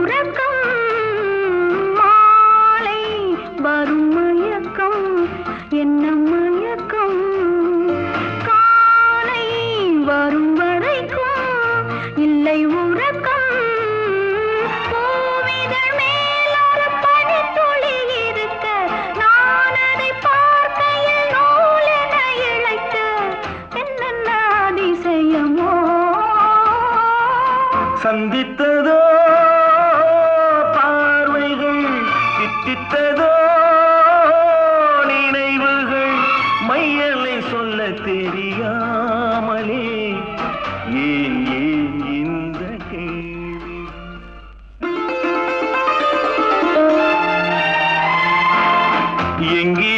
உறக்கம் மாலை வரும் மயக்கம் என்ன மயக்கம் காலை வரும் வரைக்கும் இல்லை உறக்கம் பூவிதழ் மேல் ஒரு பனித்துளி இருக்க நான் அதை பார்க்கையில் நூலென இழைக்க என்னென்ன அதிசயமோ சந்தித்ததோ பார்வைகள் தித்தித்ததோ நினைவுகள் மையலை சொல்ல தெரியாமலே ஏன் ஏன் இந்த கேள்வி எங்கே